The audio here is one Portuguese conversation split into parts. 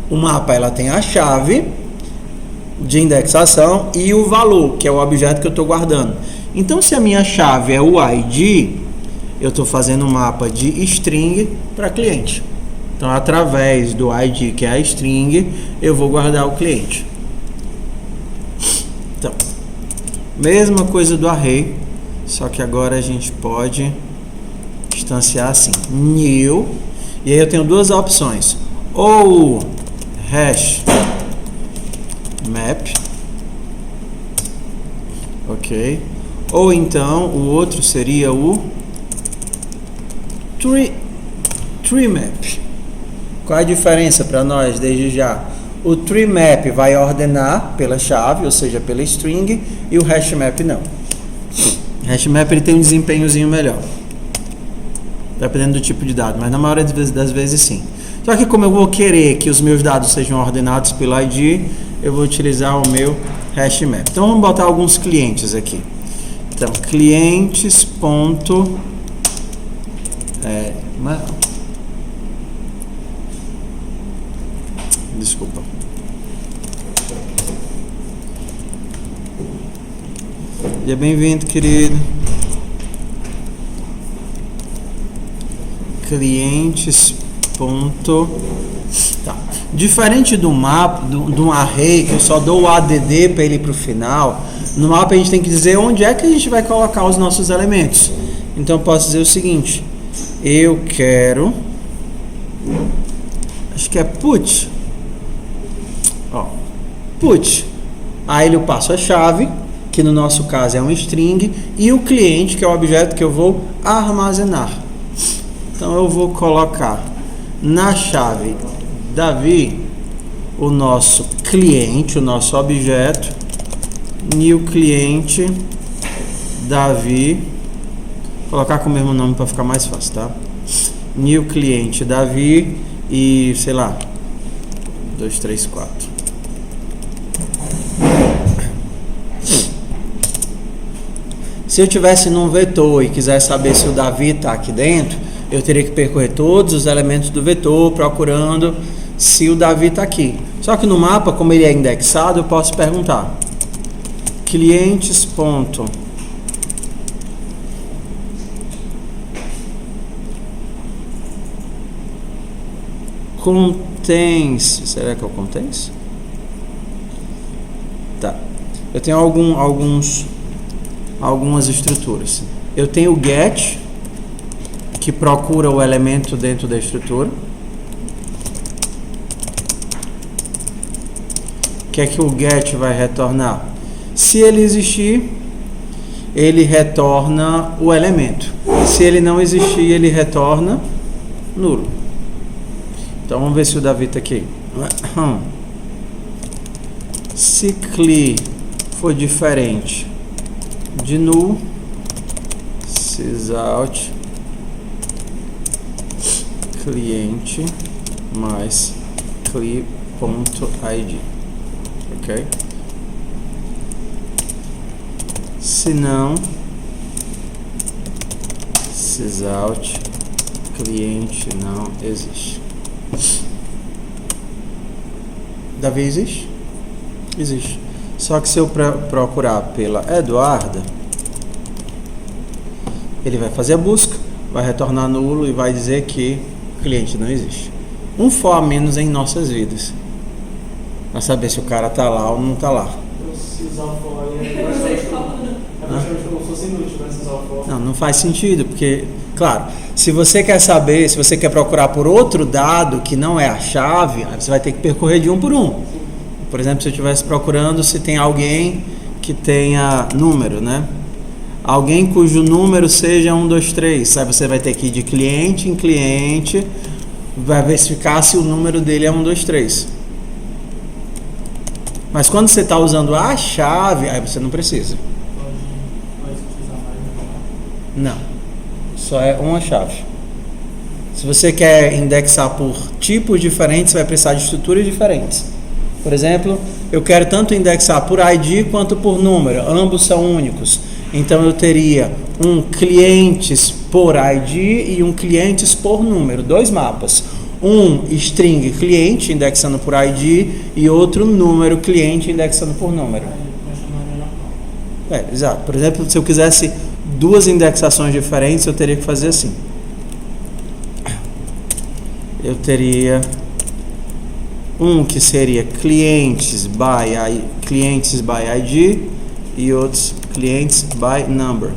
O mapa ela tem a chave de indexação e o valor, que é o objeto que eu estou guardando. Então, se a minha chave é o ID, eu estou fazendo um mapa de string para cliente. Então, através do ID, que é a string, eu vou guardar o cliente. Então, mesma coisa do array, só que agora a gente pode instanciar assim, new, e aí eu tenho duas opções, ou hash map, ok, ou então o outro seria o tree map. Qual a diferença para nós desde já? O tree map vai ordenar pela chave, ou seja, pela string, e o hash map não. O hash map ele tem um desempenhozinho melhor, dependendo do tipo de dado, mas na maioria das vezes sim. Só que como eu vou querer que os meus dados sejam ordenados pelo ID, eu vou utilizar o meu hash map. Então vamos botar alguns clientes aqui. Então, clientes. Desculpa. Seja bem-vindo, querido. Clientes. Tá. Diferente do mapa, de um array, que eu só dou o add para ele ir para o final, no mapa a gente tem que dizer onde é que a gente vai colocar os nossos elementos. Então eu posso dizer o seguinte: eu quero, acho que é put, put, aí eu passo a chave, que no nosso caso é um string, e o cliente, que é o objeto que eu vou armazenar. Então eu vou colocar na chave Davi o nosso cliente, o nosso objeto, new cliente Davi, colocar com o mesmo nome para ficar mais fácil, tá? New cliente Davi e sei lá, 2, 3, 4. Se eu tivesse num vetor e quiser saber se o Davi está aqui dentro, eu teria que percorrer todos os elementos do vetor procurando se o Davi está aqui. Só que no mapa, como ele é indexado, eu posso perguntar clientes. Contains. Será que é o contains? Tá. Eu tenho algumas estruturas. Eu tenho o get, que procura o elemento dentro da estrutura. O que é que o get vai retornar? Se ele existir, ele retorna o elemento. Se ele não existir, ele retorna nulo. Então vamos ver se o Davi está aqui. Se cli for diferente de null, sysout cliente mais cli.id, ok? Se não, sysout cliente não existe. Davi existe? Existe. Só que se eu procurar pela Eduarda, ele vai fazer a busca, vai retornar nulo e vai dizer que o cliente não existe. Um for a menos em nossas vidas, para saber se o cara tá lá ou não tá lá. Se usar o for aí, como se fosse inútil, né? Se usar o for. Não faz sentido, porque, claro, se você quer saber, se você quer procurar por outro dado que não é a chave, aí você vai ter que percorrer de um por um. Por exemplo, se eu estivesse procurando se tem alguém que tenha número, né? Alguém cujo número seja 1, 2, 3. Aí você vai ter que ir de cliente em cliente, vai verificar se o número dele é 1, 2, 3. Mas quando você está usando a chave, aí você não precisa. Pode utilizar mais. Não. Só é uma chave. Se você quer indexar por tipos diferentes, você vai precisar de estruturas diferentes. Por exemplo, eu quero tanto indexar por ID quanto por número. Ambos são únicos. Então eu teria um clientes por ID e um clientes por número. 2 mapas. um string cliente indexando por ID e outro número cliente indexando por número. Exato. Por exemplo, se eu quisesse duas indexações diferentes, eu teria que fazer assim. Eu teria um que seria clientes by ID e outros clientes by number.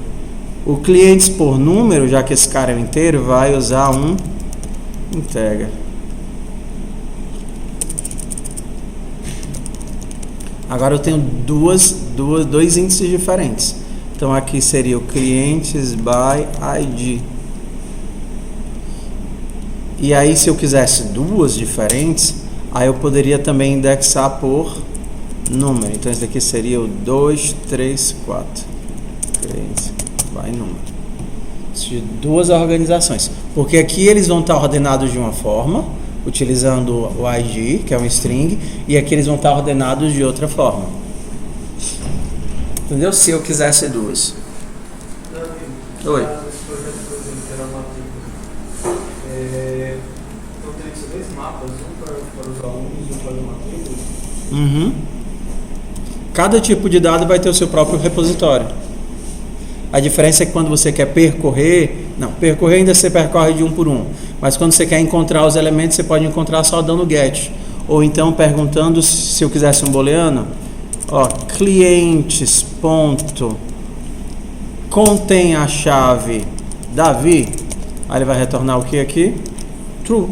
O clientes por número, já que esse cara é um inteiro, vai usar um integer. Agora eu tenho dois índices diferentes. Então aqui seria o clientes by ID. E aí, se eu quisesse duas diferentes, aí eu poderia também indexar por número. Então esse daqui seria o 2, 3, 4. Clientes by número. De duas organizações. Porque aqui eles vão estar ordenados de uma forma, utilizando o ID, que é um string, e aqui eles vão estar ordenados de outra forma. Entendeu? Se eu quisesse duas. Oi. Então teria que ser dois mapas, um para os alunos e um para as matrículas? Uhum. Cada tipo de dado vai ter o seu próprio repositório. A diferença é que quando você quer percorrer ainda você percorre de um por um, mas quando você quer encontrar os elementos, você pode encontrar só dando get, ou então perguntando, se eu quisesse um booleano, clientes ponto contém a chave Davi, aí ele vai retornar o que aqui? True.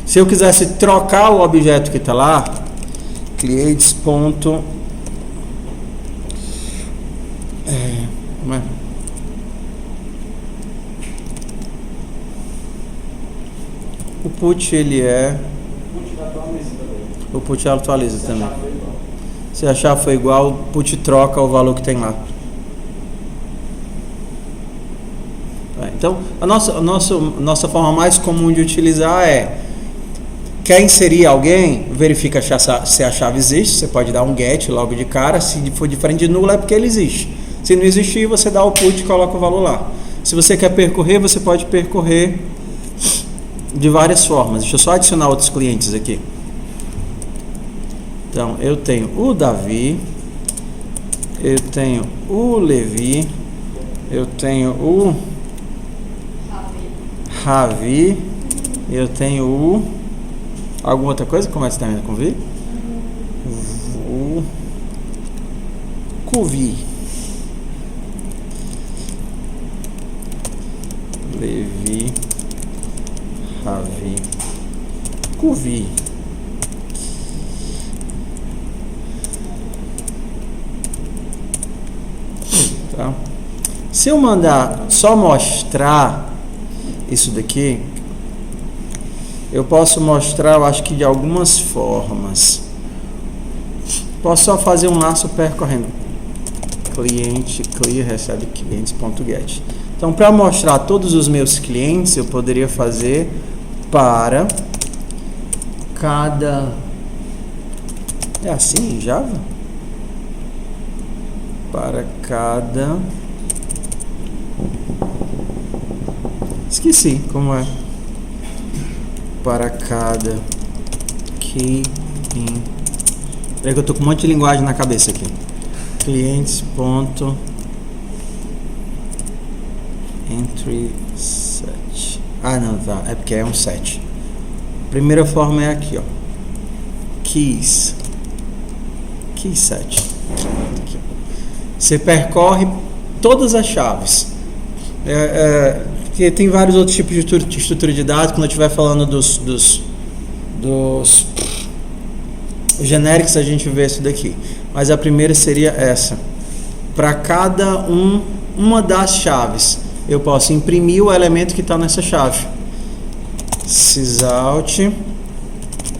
Se eu quisesse trocar o objeto que está lá, clientes ponto o put ele é o put atualiza também. Se achar foi igual, o put troca o valor que tem lá. Então a nossa forma mais comum de utilizar é: quer inserir alguém, verifica se a chave existe. Você pode dar um get logo de cara. Se for diferente de nulo, é porque ele existe. Se não existir, você dá o put e coloca o valor lá. Se você quer percorrer, você pode percorrer de várias formas. Deixa eu só adicionar outros clientes aqui. Então, eu tenho o Davi, eu tenho o Levi, eu tenho o Ravi, eu tenho o... Alguma outra coisa? Começa e termina com V? O Cuvi. Levi, Ravi, Cuvi. Tá? Se eu mandar só mostrar isso daqui, eu posso mostrar, eu acho que de algumas formas. Posso só fazer um laço percorrendo. Cliente clear recebe clientes.get. Então, para mostrar todos os meus clientes, eu poderia fazer para cada... É assim em Java? Para cada... Esqueci como é. Para cada key in... Peraí que eu tô com um monte de linguagem na cabeça aqui. Clientes ponto entry set. Ah, não, tá. É porque é um set. Primeira forma é aqui, ó. Keys. Key set. Aqui. Você percorre todas as chaves. Tem vários outros tipos de estrutura de dados. Quando eu estiver falando dos genéricos, a gente vê isso daqui. Mas a primeira seria essa. Para cada uma das chaves, eu posso imprimir o elemento que está nessa chave. Sysout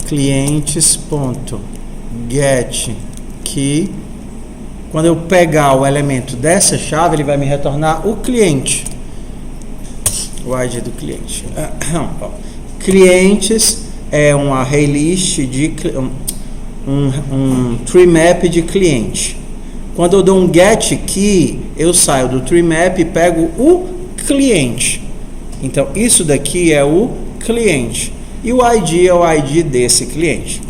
clientes.get key. Quando eu pegar o elemento dessa chave, ele vai me retornar o cliente. O ID do cliente. Clientes é um array list de um tree map de cliente. Quando eu dou um get key, eu saio do tree map e pego o cliente. Então, isso daqui é o cliente. E o ID é o ID desse cliente.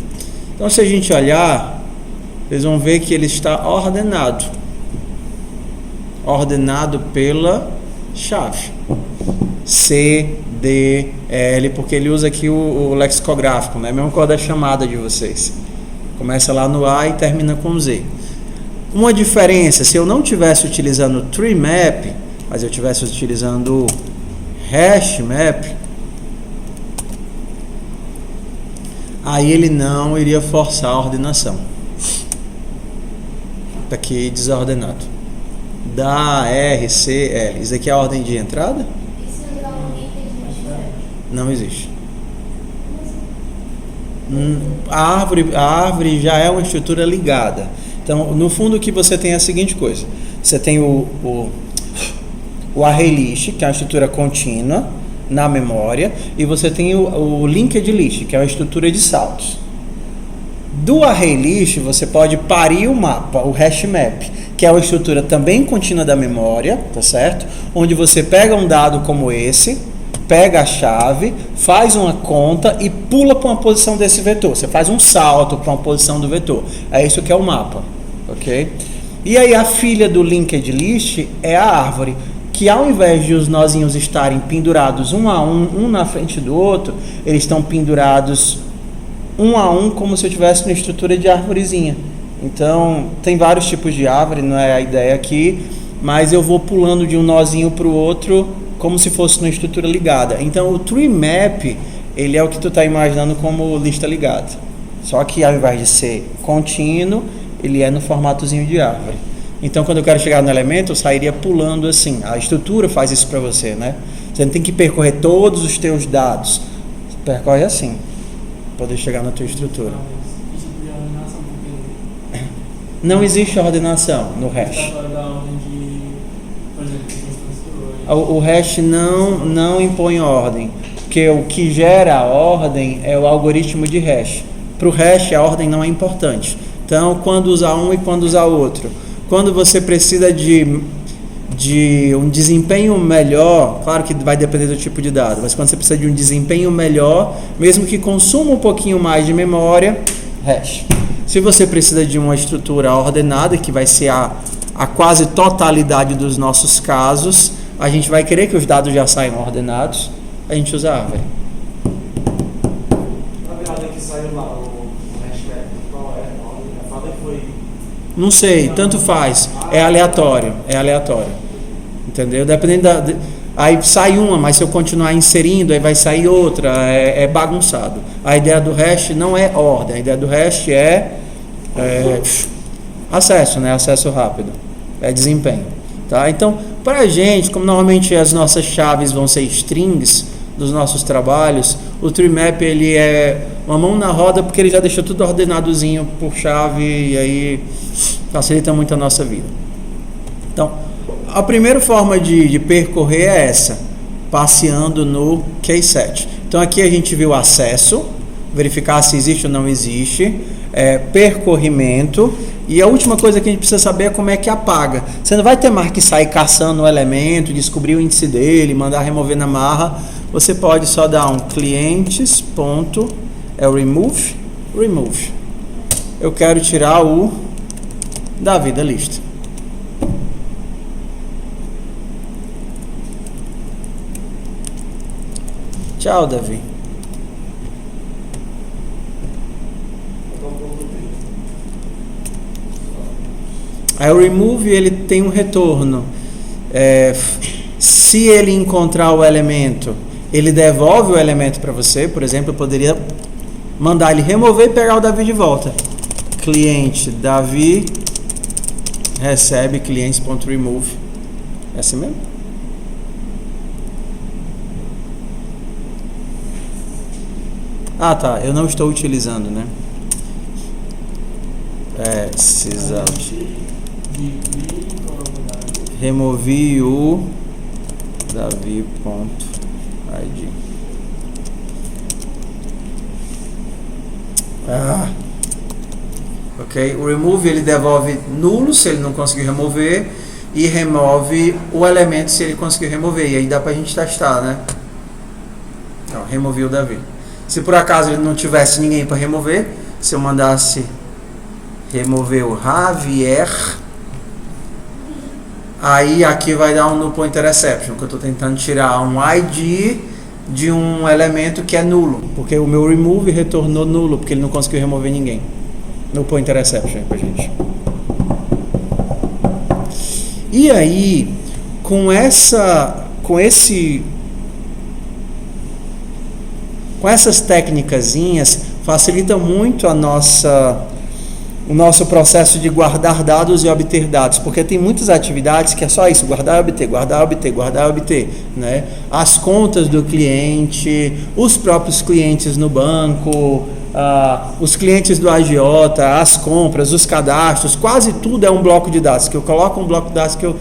Então, se a gente olhar, vocês vão ver que ele está ordenado. Ordenado pela chave. C, D, L, porque ele usa aqui o lexicográfico, né? Mesmo cor da chamada de vocês. Começa lá no A e termina com Z. Uma diferença, se eu não estivesse utilizando tree map, mas eu estivesse utilizando hash map, aí ele não iria forçar a ordenação. Tá aqui desordenado. Da R, C, L. Isso aqui é a ordem de entrada? Não existe. A árvore já é uma estrutura ligada. Então, no fundo, que você tem é a seguinte coisa. Você tem o array list, que é uma estrutura contínua na memória, e você tem o linked list, que é uma estrutura de saltos. Do array list, você pode parir o mapa, o hash map, que é uma estrutura também contínua da memória, tá certo? Onde você pega um dado como esse, pega a chave, faz uma conta e pula para uma posição desse vetor. Você faz um salto para uma posição do vetor. É isso que é o mapa, ok? E aí a filha do linked list é a árvore, que ao invés de os nozinhos estarem pendurados um a um na frente do outro, eles estão pendurados um a um, como se eu tivesse uma estrutura de árvorezinha. Então, tem vários tipos de árvore, não é a ideia aqui, mas eu vou pulando de um nozinho para o outro, como se fosse uma estrutura ligada. Então, o tree map, ele é o que tu está imaginando como lista ligada. Só que ao invés de ser contínuo, ele é no formatozinho de árvore. Então, quando eu quero chegar no elemento, eu sairia pulando assim. A estrutura faz isso para você, né? Você não tem que percorrer todos os teus dados. Você percorre assim, para poder chegar na tua estrutura. Não existe ordenação no hash. O hash não impõe ordem, porque o que gera a ordem é o algoritmo de hash. Para o hash, a ordem não é importante. Então, quando usar um e quando usar outro. Quando você precisa de um desempenho melhor, claro que vai depender do tipo de dado, mas quando você precisa de um desempenho melhor, mesmo que consuma um pouquinho mais de memória, hash. Se você precisa de uma estrutura ordenada, que vai ser a quase totalidade dos nossos casos, a gente vai querer que os dados já saiam ordenados, a gente usa árvore. A virada que saiu lá, o hashtag, qual é a ordem? A fala foi... Não sei, tanto faz. É aleatório. Entendeu? Dependendo aí sai uma, mas se eu continuar inserindo, aí vai sair outra. É bagunçado. A ideia do hash não é ordem. A ideia do hash é acesso, né? Acesso rápido. É desempenho. Tá? Então, para a gente, como normalmente as nossas chaves vão ser strings dos nossos trabalhos, o tree map ele é uma mão na roda, porque ele já deixa tudo ordenadozinho por chave e aí facilita muito a nossa vida. Então, a primeira forma de percorrer é essa, passeando no keyset. Então aqui a gente viu acesso, verificar se existe ou não existe, percorrimento, e a última coisa que a gente precisa saber é como é que apaga. Você não vai ter mais que sair caçando o elemento, descobrir o índice dele, mandar remover na marra. Você pode só dar um clientes, ponto, remove. Eu quero tirar o Davi da lista. Tchau, Davi. Aí o remove ele tem um retorno. Se ele encontrar o elemento, ele devolve o elemento para você. Por exemplo, eu poderia mandar ele remover e pegar o Davi de volta. Cliente Davi recebe clientes.remove. É assim mesmo? Ah, tá. Eu não estou utilizando, né? Sysout. Removi o Davi.id. Ok. O remove ele devolve nulo se ele não conseguir remover e remove o elemento se ele conseguir remover. E aí dá pra gente testar, né? Então, removi o Davi. Se por acaso ele não tivesse ninguém para remover, se eu mandasse remover o Javier, aí aqui vai dar um null pointer exception, que eu estou tentando tirar um ID de um elemento que é nulo, porque o meu remove retornou nulo, porque ele não conseguiu remover ninguém. Null pointer exception pra gente. E aí, com essas técnicazinhas, facilita muito o nosso processo de guardar dados e obter dados, porque tem muitas atividades que é só isso, guardar e obter, guardar e obter, guardar e obter, né? As contas do cliente, os próprios clientes no banco, os clientes do agiota, as compras, os cadastros, quase tudo é um bloco de dados, que eu coloco um bloco de dados que eu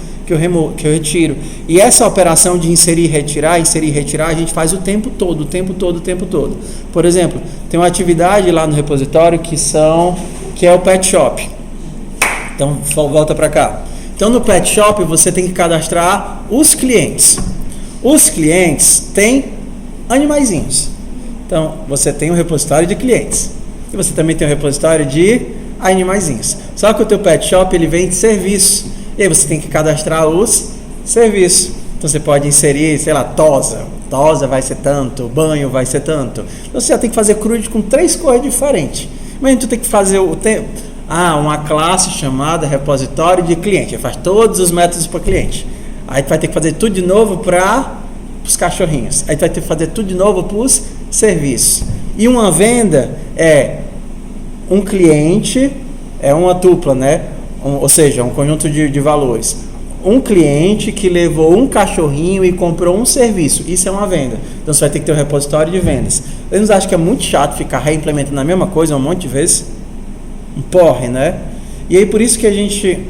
retiro. E essa operação de inserir e retirar, a gente faz o tempo todo. Por exemplo, tem uma atividade lá no repositório que é o Pet Shop. Então, volta para cá. Então, no Pet Shop, você tem que cadastrar os clientes. Os clientes têm animaizinhos. Então, você tem um repositório de clientes. E você também tem um repositório de animaizinhos. Só que o teu Pet Shop, ele vem de serviço. E aí você tem que cadastrar os serviços. Então, você pode inserir, sei lá, tosa. Tosa vai ser tanto, banho vai ser tanto. Então, você já tem que fazer CRUD com 3 coisas diferentes. Mas tu tem que fazer uma classe chamada repositório de cliente. Faz todos os métodos para cliente. Aí tu vai ter que fazer tudo de novo para os cachorrinhos. Aí tu vai ter que fazer tudo de novo para os serviços. E uma venda é um cliente, é uma tupla, né? Ou seja, um conjunto de valores. Um cliente que levou um cachorrinho e comprou um serviço. Isso é uma venda. Então você vai ter que ter um repositório de vendas. Vocês acham que é muito chato ficar reimplementando a mesma coisa um monte de vezes? Um porre, né? E aí por isso que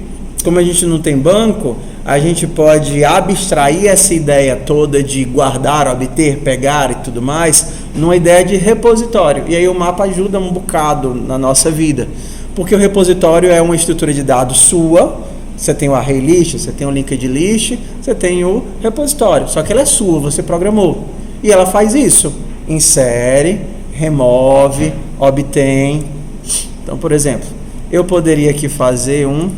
como a gente não tem banco, a gente pode abstrair essa ideia toda de guardar, obter, pegar e tudo mais, numa ideia de repositório. E aí o mapa ajuda um bocado na nossa vida. Porque o repositório é uma estrutura de dados sua. Você tem o array list, você tem o linked list, você tem o repositório. Só que ela é sua, você programou. E ela faz isso. Insere, remove, obtém. Então, por exemplo, eu poderia aqui fazer um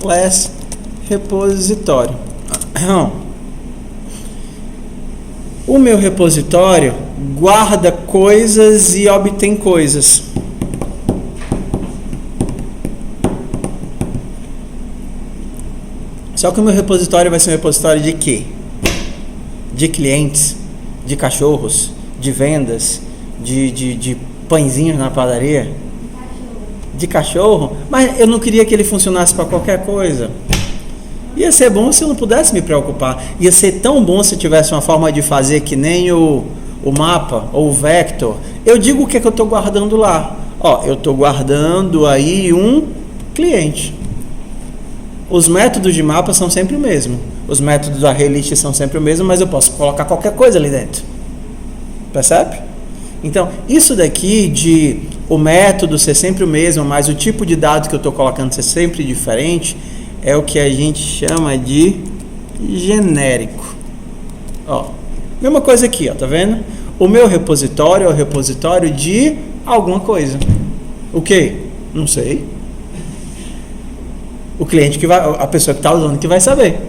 class repositório. O meu repositório guarda coisas e obtém coisas. Só que o meu repositório vai ser um repositório de quê? De clientes, de cachorros, de vendas, de pãezinhos na padaria? De cachorro? Mas eu não queria que ele funcionasse para qualquer coisa. Ia ser bom se eu não pudesse me preocupar. Ia ser tão bom se tivesse uma forma de fazer que nem o mapa ou o vector. Eu digo o que é que eu estou guardando lá. Eu estou guardando aí um cliente. Os métodos de mapa são sempre o mesmo. Os métodos do array list são sempre o mesmo, mas eu posso colocar qualquer coisa ali dentro. Percebe? Então, isso daqui de o método ser sempre o mesmo, mas o tipo de dado que eu estou colocando ser sempre diferente, é o que a gente chama de genérico. Mesma coisa aqui, tá vendo? O meu repositório é o repositório de alguma coisa. O quê? Não sei. O cliente a pessoa que está usando que vai saber.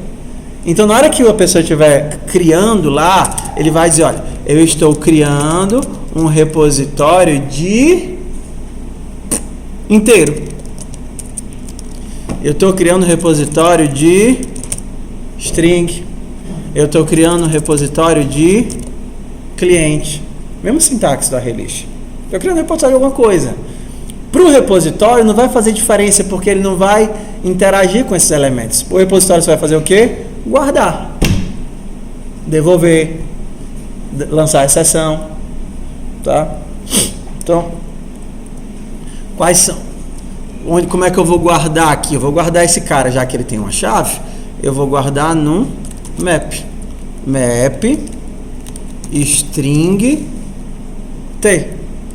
Então, na hora que a pessoa estiver criando lá, ele vai dizer, olha, eu estou criando um repositório de inteiro. Eu estou criando um repositório de string. Eu estou criando um repositório de cliente. Mesmo sintaxe do array list. Estou criando um repositório de alguma coisa. Para o repositório não vai fazer diferença, porque ele não vai interagir com esses elementos. O repositório você vai fazer o quê? Guardar, devolver, lançar a exceção, tá? Então, quais são? Como é que eu vou guardar aqui? Eu vou guardar esse cara, já que ele tem uma chave, eu vou guardar no map string t.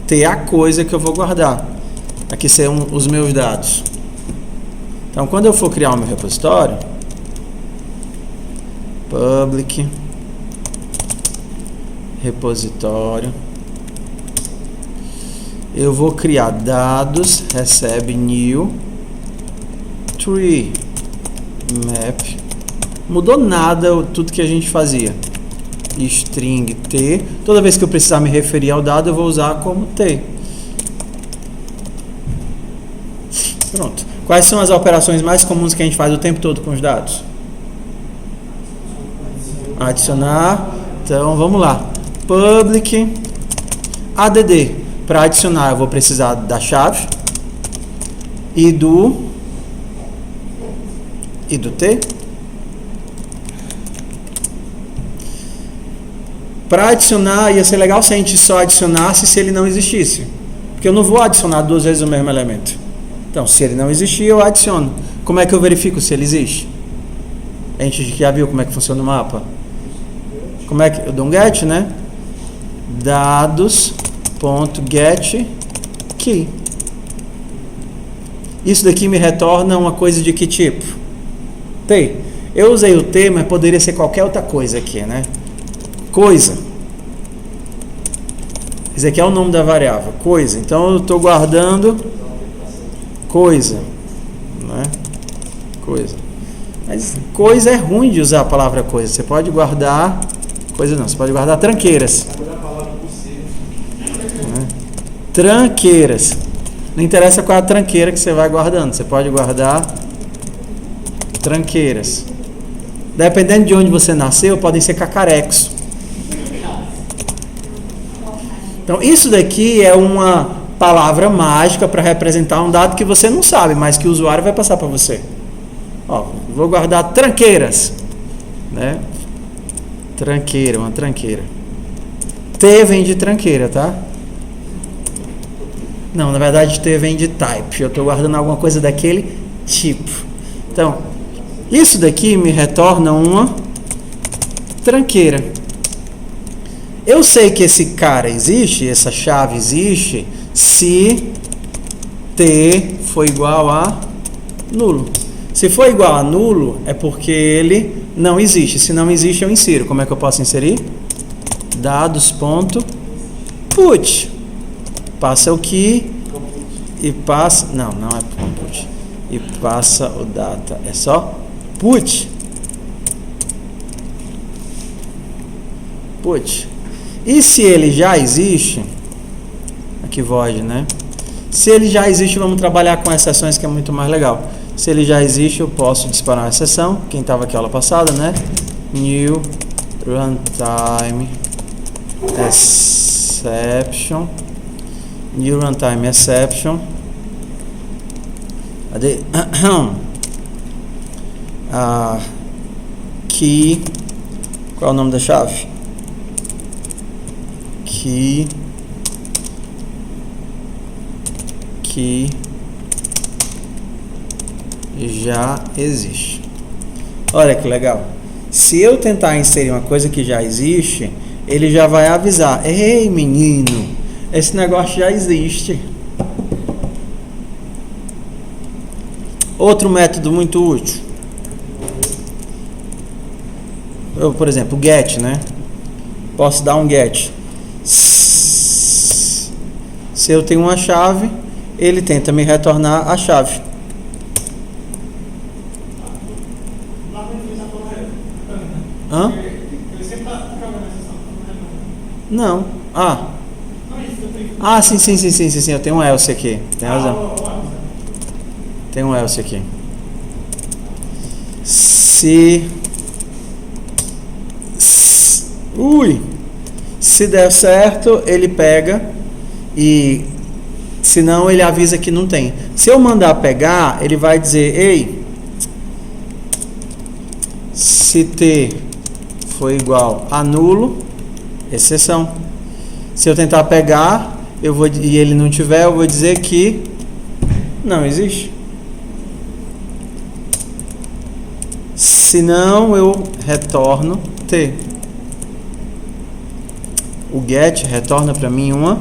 T é a coisa que eu vou guardar. Aqui são os meus dados. Então, quando eu for criar o meu repositório, public repositório. Eu vou criar dados, recebe new tree map. Mudou nada tudo que a gente fazia. String t. Toda vez que eu precisar me referir ao dado, eu vou usar como t. Pronto. Quais são as operações mais comuns que a gente faz o tempo todo com os dados? Adicionar. Então, vamos lá. Public add. Para adicionar, eu vou precisar da chave e do t. Para adicionar, ia ser legal se a gente só adicionasse se ele não existisse. Porque eu não vou adicionar duas vezes o mesmo elemento. Então, se ele não existir, eu adiciono. Como é que eu verifico se ele existe? A gente já viu como é que funciona o mapa. Como é que eu dou um get, né? Dados.get key. Isso daqui me retorna uma coisa de que tipo? T. Eu usei o T, mas poderia ser qualquer outra coisa aqui, né? Coisa. Esse aqui é o nome da variável, coisa. Então eu estou guardando coisa, né? Coisa. Mas coisa é ruim de usar a palavra coisa. Você pode guardar coisa não, você pode guardar tranqueiras. Né? Tranqueiras. Não interessa qual é a tranqueira que você vai guardando. Você pode guardar tranqueiras. Dependendo de onde você nasceu, podem ser cacarecos. Então, isso daqui é uma palavra mágica para representar um dado que você não sabe, mas que o usuário vai passar para você. Ó, vou guardar tranqueiras, né? Tranqueira, uma tranqueira. T vem de tranqueira, tá? Não, na verdade T vem de type. Eu estou guardando alguma coisa daquele tipo. Então, isso daqui me retorna uma tranqueira. Eu sei que esse cara existe, essa chave existe, se T for igual a nulo. Se for igual a nulo, é porque ele não existe. Se não existe, eu insiro. Como é que eu posso inserir? Dados.put. Passa o key e passa... Não é put. E passa o data. É só put. Put. E se ele já existe, aqui void, né? Se ele já existe, vamos trabalhar com exceções, que é muito mais legal. Se ele já existe, eu posso disparar uma exceção. Quem estava aqui aula passada, né? New runtime exception. New runtime exception. Cadê? Key. Qual é o nome da chave? Que já existe. Olha que legal. Se eu tentar inserir uma coisa que já existe, ele já vai avisar: ei, menino, esse negócio já existe. Outro método muito útil. Eu, por exemplo, get, né? Posso dar um get. Se eu tenho uma chave, ele tenta me retornar a chave. Hã? Não. Sim. Eu tenho um else aqui. Tem razão. Tem um else aqui. Se der certo, ele pega e se não, ele avisa que não tem. Se eu mandar pegar, ele vai dizer: ei, se T for igual a nulo, exceção. Se eu tentar pegar e ele não tiver, eu vou dizer que não existe. Se não, eu retorno T. O get retorna para mim uma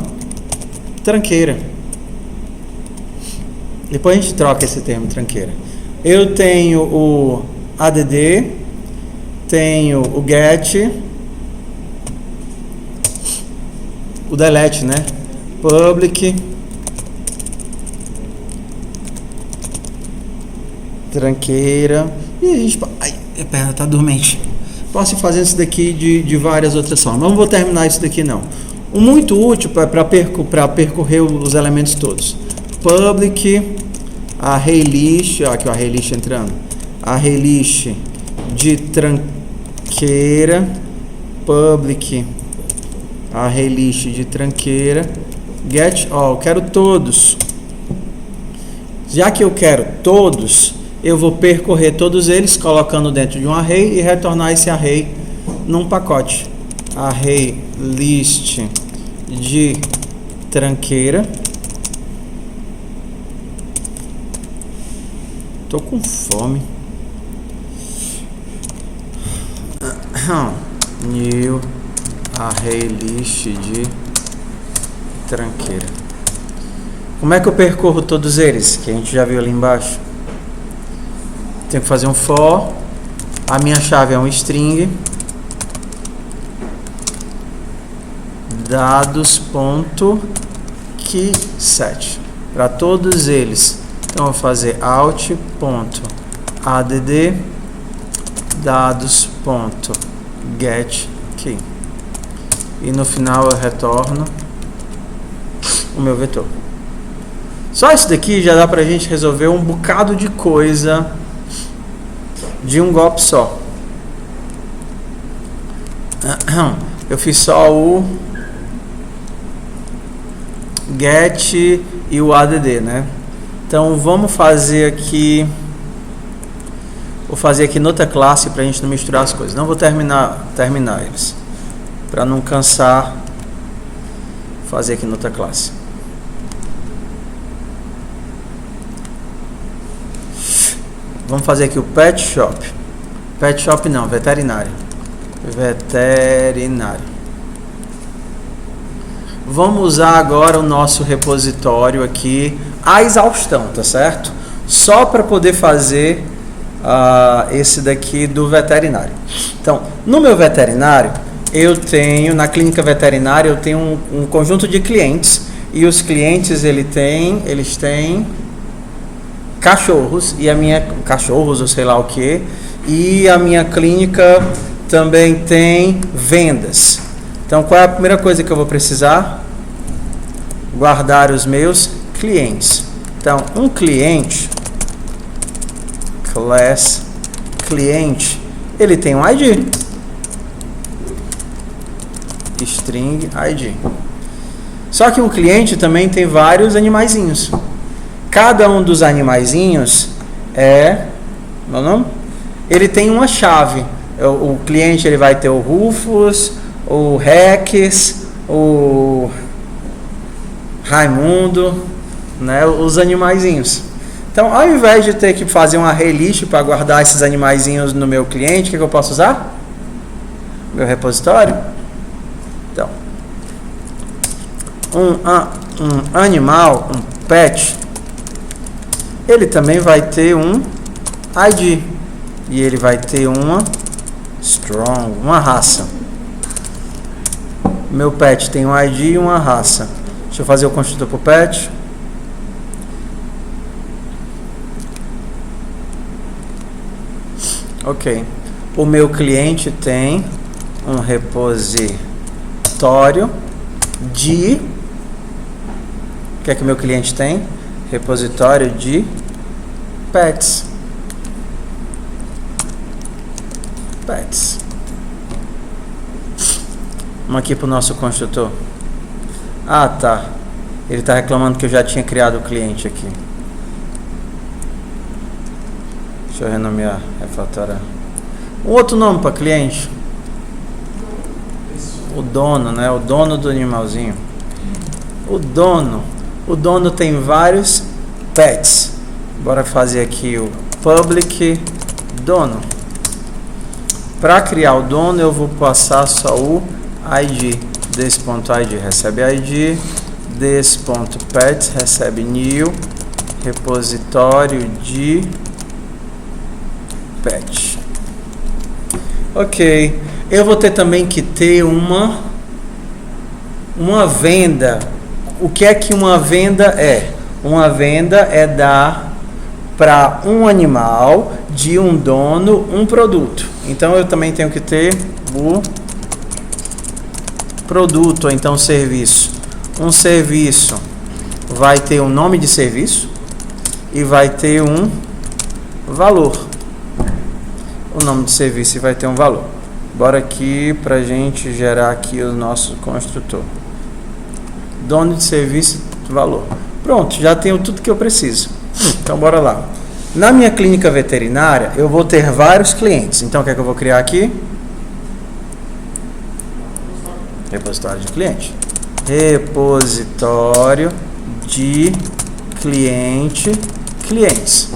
tranqueira. Depois a gente troca esse termo tranqueira. Eu tenho o add, tenho o get, o delete, né? Public tranqueira. E a gente... Ai, a perna tá dormente. Posso ir fazendo isso daqui de várias outras formas. Não vou terminar isso daqui não. O muito útil para percorrer os elementos todos. Public array list, aqui o array list entrando. Array list de tranqueira. Public array list de tranqueira. Get all, quero todos. Já que eu quero todos, eu vou percorrer todos eles colocando dentro de um array e retornar esse array num pacote. Array list de tranqueira. Tô com fome. New array list de tranqueira. Como é que eu percorro todos eles? Que a gente já viu ali embaixo. Tenho que fazer um for. A minha chave é um string. Dados.keyset. Para todos eles. Então eu vou fazer out.add dados.getKey. E no final eu retorno o meu vetor. Só isso daqui já dá pra gente resolver um bocado de coisa de um golpe só. Eu fiz só o get e o add, né? Então vamos fazer aqui. Vou fazer aqui noutra classe pra gente não misturar as coisas. Não vou terminar eles, para não cansar. Fazer aqui noutra classe. Vamos fazer aqui o pet shop. Pet shop não, veterinário. Veterinário. Vamos usar agora o nosso repositório aqui a exaustão, tá certo? Só para poder fazer esse daqui do veterinário. Então, no meu veterinário, eu tenho, na clínica veterinária, eu tenho um conjunto de clientes. E os clientes, eles têm cachorros, cachorros ou sei lá o que, e a minha clínica também tem vendas. Então qual é a primeira coisa que eu vou precisar? Guardar os meus clientes. Então um cliente, class cliente, ele tem um ID, string ID. Só que um cliente também tem vários animaizinhos. Cada um dos animaizinhos meu nome? Ele tem uma chave. O cliente ele vai ter o Rufus, o Rex, o Raimundo, né? Os animaizinhos. Então, ao invés de ter que fazer um array list para guardar esses animaizinhos no meu cliente, o que eu posso usar? Meu repositório. Então, um animal, um pet, ele também vai ter um ID e ele vai ter uma strong, uma raça. Meu pet tem um ID e uma raça. Deixa eu fazer o construtor para o pet. Ok. O meu cliente tem um repositório de... O que é que o meu cliente tem? Repositório de pets. Pets. Vamos aqui para o nosso construtor. Ah, tá. Ele está reclamando que eu já tinha criado o cliente aqui. Deixa eu renomear. Refatorar. Um outro nome para cliente. O dono, né? O dono do animalzinho. O dono tem vários pets. Bora fazer aqui o public dono. Para criar o dono, eu vou passar só o ID. This.id recebe ID. This.pets recebe new. Repositório de pet. Ok. Eu vou ter também que ter uma Uma venda, o que é que uma venda é? Uma venda é dar para um animal de um dono um produto. Então eu também tenho que ter o produto, ou então serviço. Um serviço vai ter um nome de serviço e vai ter um valor. O nome de serviço vai ter um valor. Bora aqui para a gente gerar aqui o nosso construtor. Dono de serviço, valor. Pronto, já tenho tudo que eu preciso. Então bora lá. Na minha clínica veterinária eu vou ter vários clientes. Então o que é que eu vou criar aqui? Repositório de cliente. Repositório de clientes.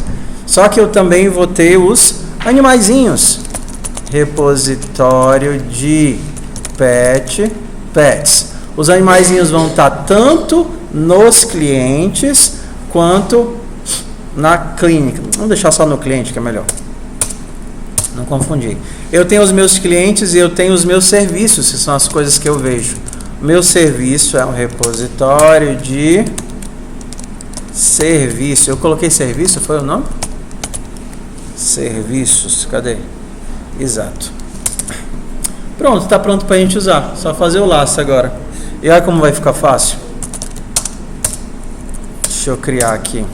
Só que eu também vou ter os animaizinhos. Repositório de pets. Os animaizinhos vão estar tanto nos clientes quanto na clínica. Vamos deixar só no cliente que é melhor. Não confundir. Eu tenho os meus clientes e eu tenho os meus serviços, que são as coisas que eu vejo. Meu serviço é um repositório de serviço. Eu coloquei serviço, foi o nome? Serviços, cadê? Exato. Pronto, está pronto para a gente usar. Só fazer o laço agora. E olha como vai ficar fácil. Deixa eu criar aqui.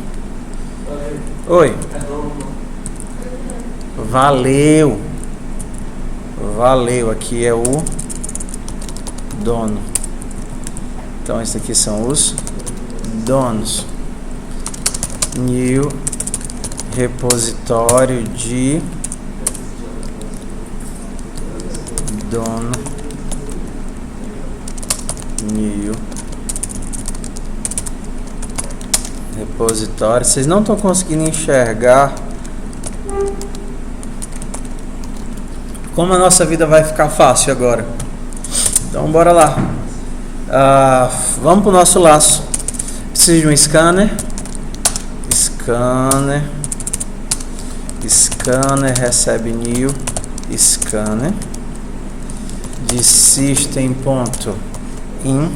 Oi. Valeu. Aqui é o dono. Então esses aqui são os donos. New repositório de dono. New repositório. Vocês não estão conseguindo enxergar como a nossa vida vai ficar fácil agora. Então bora lá. Vamos para o nosso laço. Preciso de um scanner. Scanner recebe new scanner de system.in.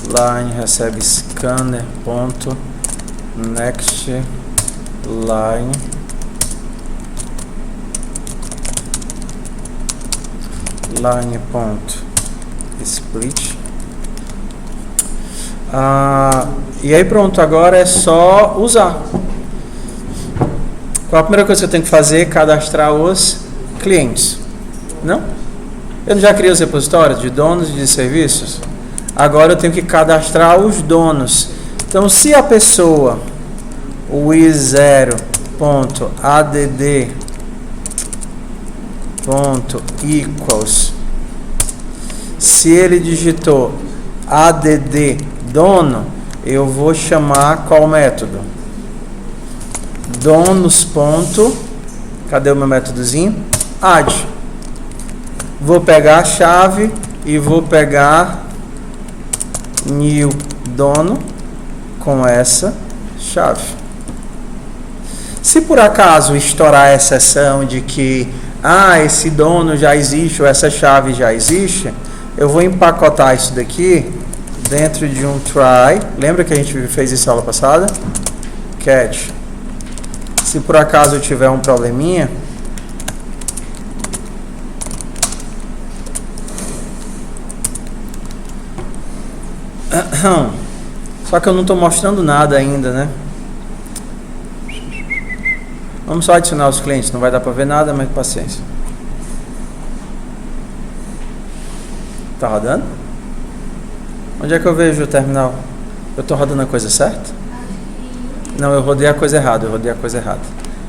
Line recebe scanner.next line line.split. E aí pronto, agora é só usar. Qual a primeira coisa que eu tenho que fazer? Cadastrar os clientes. Não? Eu já criei os repositórios de donos e de serviços. Agora eu tenho que cadastrar os donos. Então, se a pessoa, o i0.add.equals, se ele digitou add dono, eu vou chamar qual método? Donos. Cadê o meu métodozinho? Add. Vou pegar a chave e vou pegar new dono com essa chave. Se por acaso estourar a exceção de que esse dono já existe ou essa chave já existe, eu vou empacotar isso daqui dentro de um try. Lembra que a gente fez isso na aula passada? Catch. Se por acaso eu tiver um probleminha, só que eu não estou mostrando nada ainda, né? Vamos só adicionar os clientes, não vai dar para ver nada, mas paciência. Tá rodando? Onde é que eu vejo o terminal? Eu estou rodando a coisa certa? Não, eu rodei a coisa errada,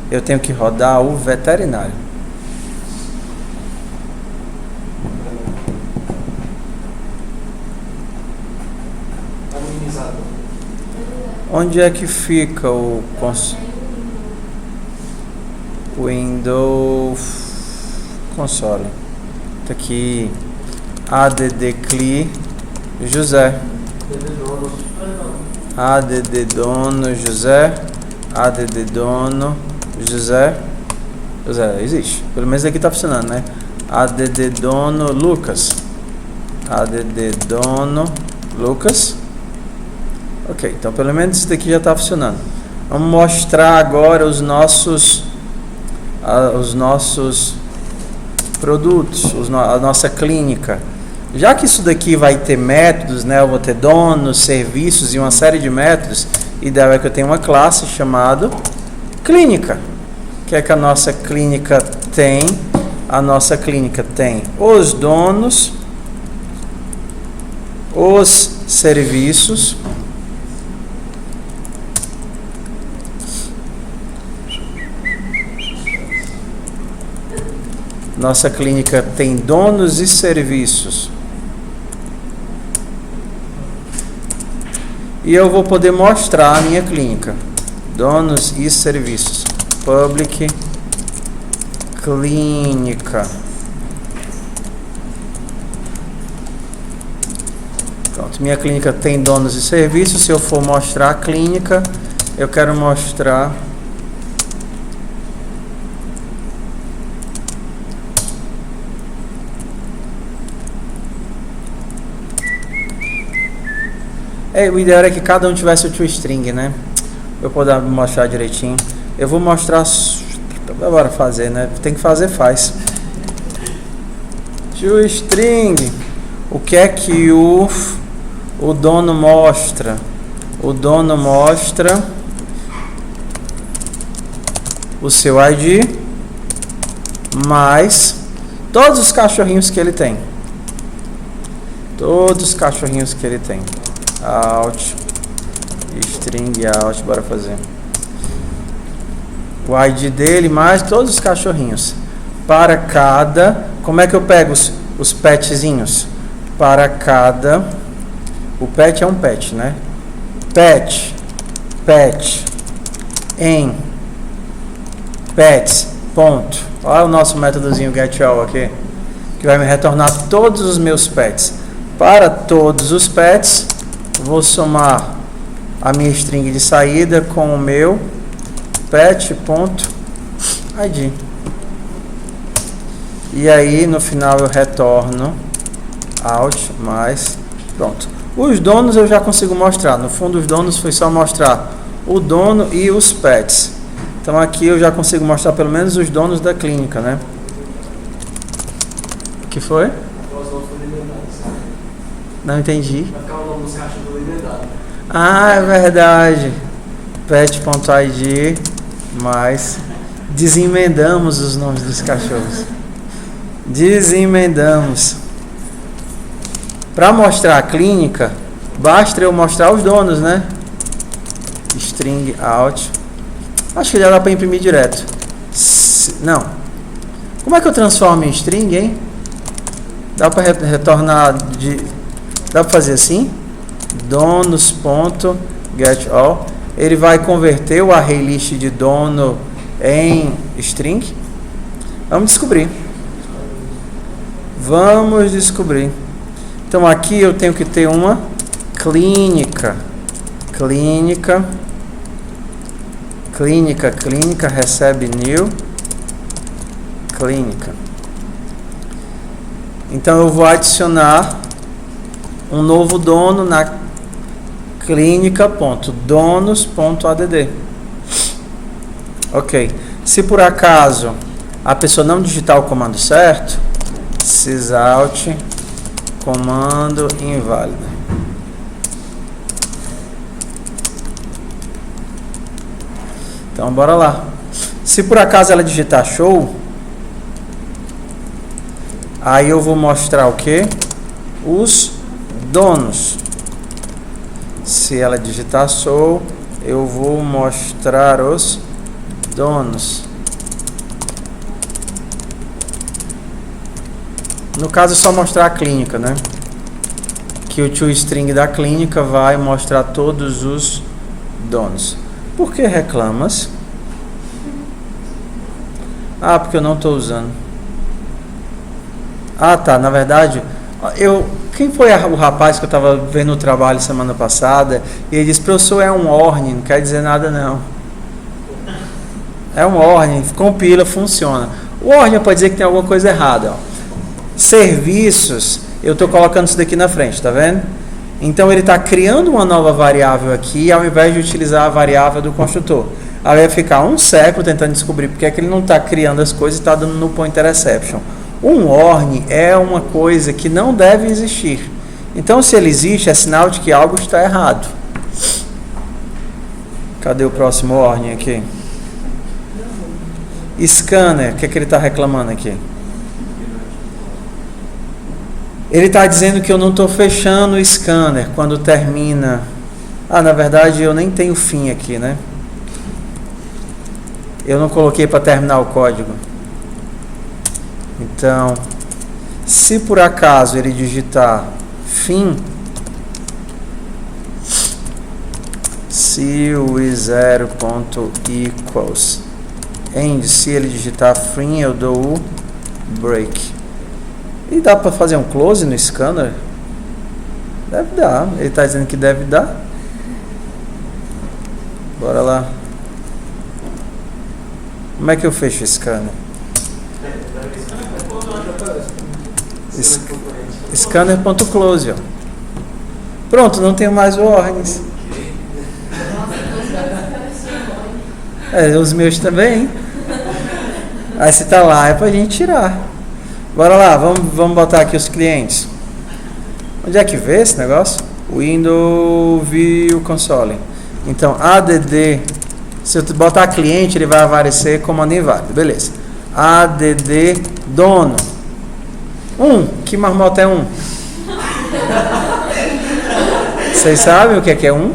Eu tenho que rodar o veterinário. Onde é que fica o Windows Console? Tá aqui. add cli José. ADD dono José, ADD dono José. José, existe. Pelo menos aqui está funcionando, né? ADD dono Lucas. ADD dono Lucas. Ok, então pelo menos isso daqui já está funcionando. Vamos mostrar agora os nossos produtos, a nossa clínica. Já que isso daqui vai ter métodos, né? Eu vou ter donos, serviços e uma série de métodos. Ideal é que eu tenha uma classe chamada clínica. O que é que a nossa clínica tem? A nossa clínica tem os donos, os serviços, nossa clínica tem donos e serviços. E eu vou poder mostrar a minha clínica. Donos e serviços. Public clínica. Pronto, minha clínica tem donos e serviços. Se eu for mostrar a clínica, eu quero mostrar o ideal é que cada um tivesse o toString, né? Eu poder mostrar direitinho. Eu vou mostrar. Bora fazer, né? Tem que fazer, faz. toString. O que é que o dono mostra? O dono mostra o seu ID mais todos os cachorrinhos que ele tem. Todos os cachorrinhos que ele tem. Out, string out, bora fazer. O ID dele mais todos os cachorrinhos. Para cada, como é que eu pego os petzinhos? Para cada, o pet é um pet, né? Pet, em pets, ponto. Olha o nosso métodozinho getAll aqui, que vai me retornar todos os meus pets. Para todos os pets, vou somar a minha string de saída com o meu pet.id. E aí no final eu retorno out mais pronto. Os donos eu já consigo mostrar. No fundo os donos foi só mostrar o dono e os pets. Então aqui eu já consigo mostrar pelo menos os donos da clínica, né? O que foi? Não entendi. Vai ficar o nome dos cachorros liberdade. Ah, é verdade. Pet.id mais desemendamos os nomes dos cachorros. Desemendamos. Para mostrar a clínica, basta eu mostrar os donos, né? String out. Acho que já dá para imprimir direto. Não. Como é que eu transformo em string, hein? Dá para retornar de... Dá para fazer assim? Donos.getAll. Ele vai converter o ArrayList de dono em string. Vamos descobrir. Vamos descobrir. Então aqui eu tenho que ter uma clínica. Clínica recebe new clínica. Então eu vou adicionar um novo dono na clínica.donos.add. Ok. Se por acaso a pessoa não digitar o comando certo, sysout comando inválido. Então bora lá. Se por acaso ela digitar show, aí eu vou mostrar o que? Os donos. Se ela digitar show, eu vou mostrar os donos. No caso é só mostrar a clínica, né? Que o toString da clínica vai mostrar todos os donos. Por que reclamas? Ah, porque eu não estou usando. Ah, tá. Na verdade, Quem foi o rapaz que eu estava vendo o trabalho semana passada e ele disse, professor, é um warning, não quer dizer nada não. É um warning, compila, funciona. O warning pode dizer que tem alguma coisa errada. Ó. Serviços, eu estou colocando isso daqui na frente, tá vendo? Então ele está criando uma nova variável aqui ao invés de utilizar a variável do construtor. Aí vai ficar um século tentando descobrir porque é que ele não está criando as coisas e está dando no pointer exception. Um warning é uma coisa que não deve existir. Então, se ele existe, é sinal de que algo está errado. Cadê o próximo warning aqui? Scanner, o que é que ele está reclamando aqui? Ele está dizendo que eu não estou fechando o scanner quando termina. Na verdade, eu nem tenho fim aqui, né? Eu não coloquei para terminar o código. Então, se por acaso ele digitar fim, se o i0.equals end, se ele digitar fim, eu dou o break. E dá para fazer um close no scanner? Deve dar. Ele está dizendo que deve dar. Bora lá. Como é que eu fecho o scanner? Scanner.close. Pronto, não tenho mais warnings. Os meus também. Aí se tá lá, é pra gente tirar. Bora lá, vamos botar aqui os clientes. Onde é que vê esse negócio? Windows View Console. Então, add, se eu botar cliente, ele vai aparecer como inválido. Beleza. Add dono. Que marmota é 1? Vocês sabem o que é 1?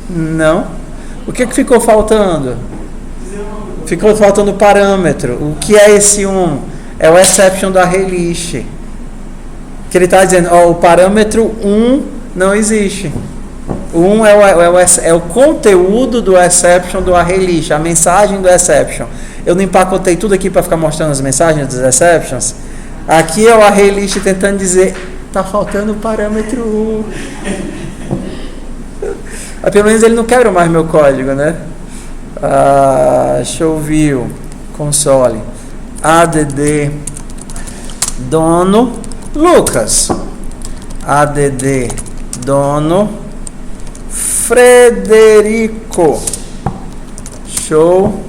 Não. O que ficou faltando? Ficou faltando o parâmetro. O que é esse 1? É o exception do array-list. Que ele está dizendo, o parâmetro 1 não existe. O 1 é o conteúdo do exception do array-list, a mensagem do exception. Eu não empacotei tudo aqui para ficar mostrando as mensagens dos exceptions. Aqui é o array-list tentando dizer, está faltando o parâmetro 1. Pelo menos ele não quebra mais meu código, né? Show view console add dono Lucas, add dono Frederico. Show.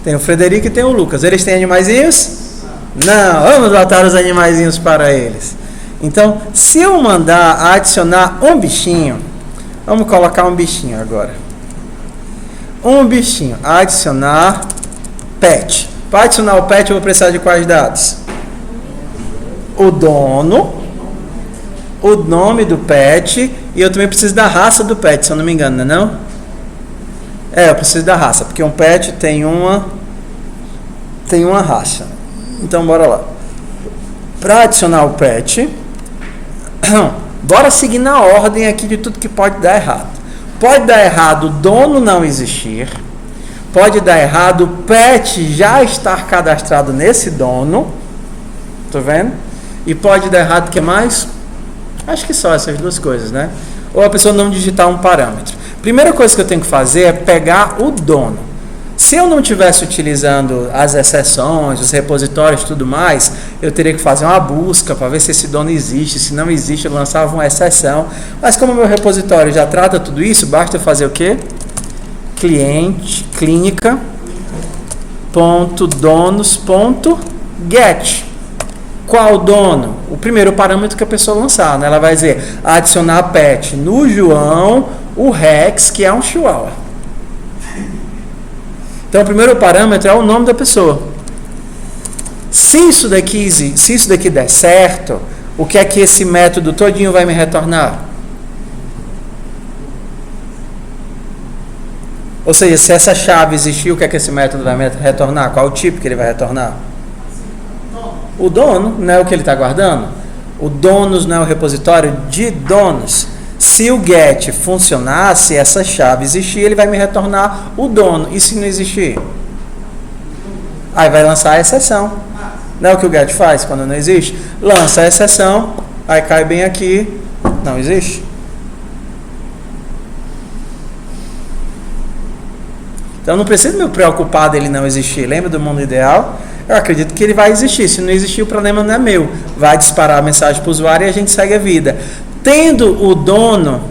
Tem o Frederico e tem o Lucas. Eles têm animaizinhos? Não. Vamos botar os animaizinhos para eles. Então, se eu mandar adicionar um bichinho, vamos colocar um bichinho agora. Um bichinho. Adicionar pet. Para adicionar o pet, eu vou precisar de quais dados? O dono, o nome do pet, e eu também preciso da raça do pet, se eu não me engano, não é? Eu preciso da raça, porque um pet tem uma raça. Então, bora lá. Para adicionar o pet, bora seguir na ordem aqui de tudo que pode dar errado. Pode dar errado o dono não existir. Pode dar errado o pet já estar cadastrado nesse dono. Tô vendo? E pode dar errado o que mais? Acho que só essas duas coisas, né? Ou a pessoa não digitar um parâmetro. Primeira coisa que eu tenho que fazer é pegar o dono. Se eu não estivesse utilizando as exceções, os repositórios e tudo mais, eu teria que fazer uma busca para ver se esse dono existe. Se não existe, eu lançava uma exceção. Mas como o meu repositório já trata tudo isso, basta eu fazer o quê? Clínica.donos.get. Qual dono? O primeiro parâmetro que a pessoa lançar, né? Ela vai dizer adicionar pet no João, o Rex, que é um chihuahua. Então, o primeiro parâmetro é o nome da pessoa. Se isso daqui der certo, o que é que esse método todinho vai me retornar? Ou seja, se essa chave existir, o que é que esse método vai me retornar? Qual o tipo que ele vai retornar? O dono não é o que ele está guardando. O donos não é o repositório de donos. Se o get funcionar, se essa chave existir, ele vai me retornar o dono. E se não existir? Aí vai lançar a exceção. Não é o que o get faz quando não existe? Lança a exceção aí cai bem aqui, não existe. Então não preciso me preocupar dele não existir. Lembra do mundo ideal? Eu acredito que ele vai existir. Se não existir, o problema não é meu. Vai disparar a mensagem para o usuário e a gente segue a vida. Tendo o dono,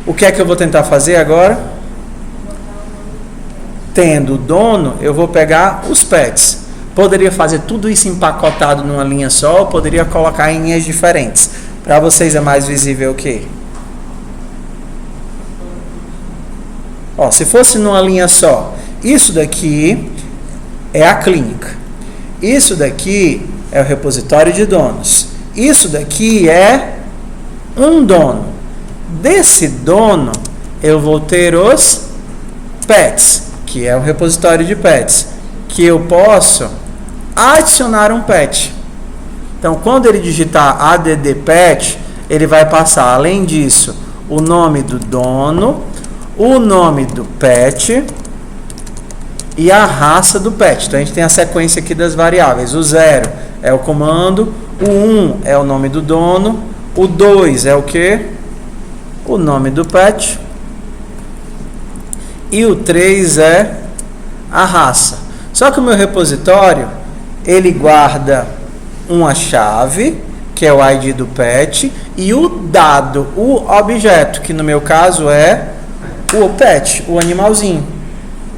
o que é que eu vou tentar fazer agora? Tendo o dono, eu vou pegar os pets. Poderia fazer tudo isso empacotado numa linha só, ou poderia colocar em linhas diferentes. Para vocês é mais visível o quê? Ó, se fosse numa linha só, isso daqui é a clínica. Isso daqui é o repositório de donos. Isso daqui é um dono. Desse dono, eu vou ter os pets, que é o repositório de pets, que eu posso adicionar um pet. Então, quando ele digitar add pet, ele vai passar, além disso, o nome do dono, o nome do pet e a raça do pet. Então, a gente tem a sequência aqui das variáveis. O 0 é o comando, o 1 é o nome do dono, o 2 é o quê? O nome do pet. E o 3 é a raça. Só que o meu repositório, ele guarda uma chave, que é o ID do pet, e o dado, o objeto, que no meu caso é o pet, o animalzinho.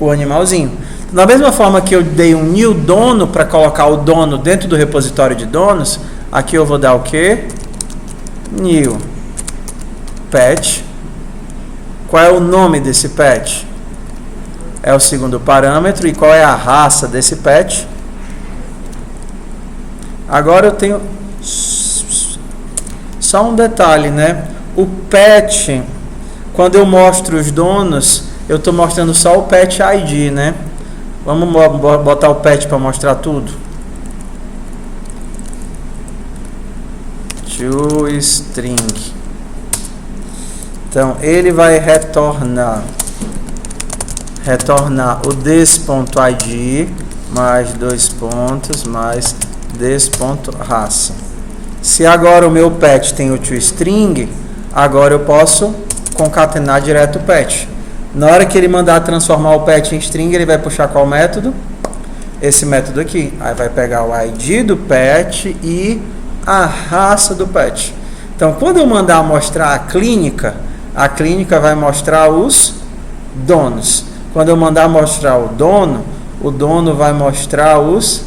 O animalzinho. Da mesma forma que eu dei um new dono para colocar o dono dentro do repositório de donos, aqui eu vou dar o quê? New pet. Qual é o nome desse pet? É o segundo parâmetro. E qual é a raça desse pet? Agora eu tenho só um detalhe, né? O pet, quando eu mostro os donos, eu estou mostrando só o pet ID, né? Vamos botar o pet para mostrar tudo. ToString. Então, ele vai retornar o this.id mais 2 pontos mais this.raça. Se agora o meu pet tem o ToString, agora eu posso concatenar direto o pet. Na hora que ele mandar transformar o pet em string, ele vai puxar qual método? Esse método aqui. Aí vai pegar o ID do pet e a raça do pet. Então, quando eu mandar mostrar a clínica vai mostrar os donos. Quando eu mandar mostrar o dono vai mostrar os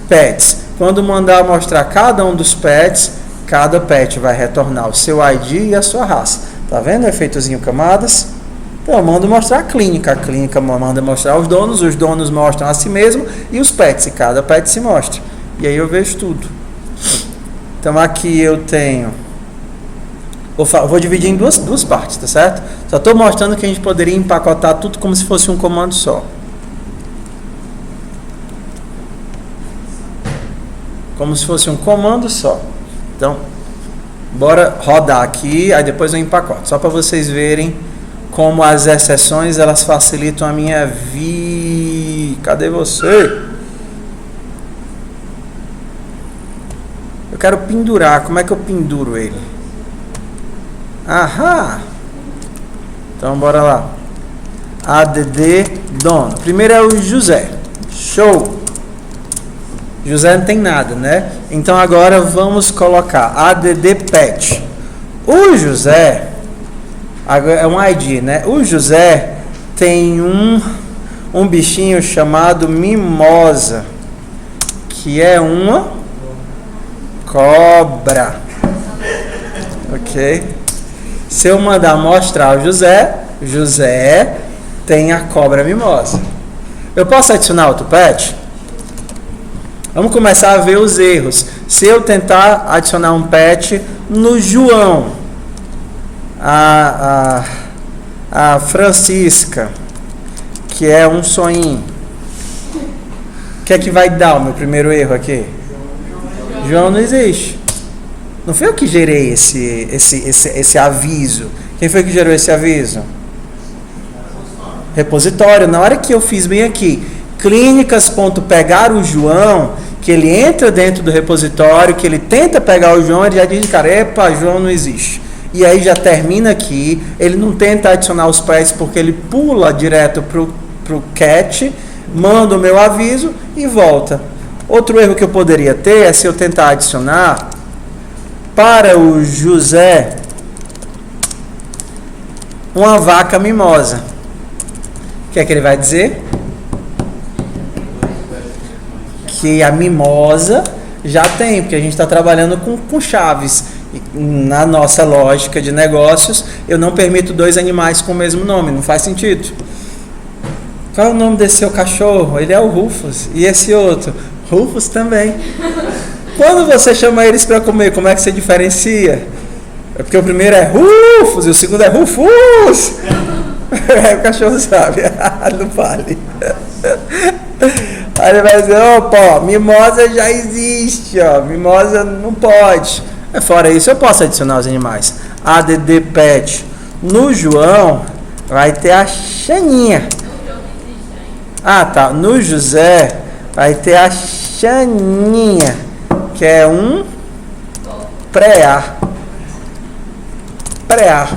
pets. Quando mandar mostrar cada um dos pets, cada pet vai retornar o seu ID e a sua raça. Tá vendo o efeitozinho camadas? Então, eu mando mostrar a clínica manda mostrar os donos mostram a si mesmo e os pets, e cada pet se mostra. E aí eu vejo tudo. Então, aqui eu tenho... Vou dividir em duas partes, tá certo? Só estou mostrando que a gente poderia empacotar tudo como se fosse um comando só. Como se fosse um comando só. Então, bora rodar aqui, aí depois eu empacoto. Só para vocês verem como as exceções, elas facilitam a minha vida. Cadê você? Eu quero pendurar. Como é que eu penduro ele? Aham! Então, bora lá. Add dono. Primeiro é o José. Show! José não tem nada, né? Então, agora vamos colocar add pet. O José... é um ID, né? O José tem um bichinho chamado mimosa, que é uma cobra. Ok? Se eu mandar mostrar o José tem a cobra mimosa. Eu posso adicionar outro pet? Vamos começar a ver os erros. Se eu tentar adicionar um pet no João, a Francisca, que é um soninho, o que é que vai dar o meu primeiro erro aqui? João não existe. Não foi eu que gerei esse aviso. Quem foi que gerou esse aviso? Repositório. Na hora que eu fiz bem aqui, clínicas.pegar o João, que ele entra dentro do repositório, que ele tenta pegar o João, ele já diz, cara, epa, João não existe. E aí já termina aqui, ele não tenta adicionar os pets porque ele pula direto pro cat, manda o meu aviso e volta. Outro erro que eu poderia ter é se eu tentar adicionar para o José uma vaca mimosa. O que é que ele vai dizer? Que a mimosa já tem, porque a gente está trabalhando com chaves. Na nossa lógica de negócios, eu não permito 2 animais com o mesmo nome, não faz sentido. Qual é o nome desse seu cachorro? Ele é o Rufus. E esse outro? Rufus também. Quando você chama eles para comer, como é que você diferencia? É porque o primeiro é Rufus e o segundo é Rufus. O cachorro sabe. Não vale. Aí ele vai dizer, opa, mimosa já existe, ó. Mimosa não pode. Fora isso, eu posso adicionar os animais. ADD Pet. No João, vai ter a Xaninha. Ah, tá. No José, vai ter a Xaninha, que é um pré-ar. Pré-ar.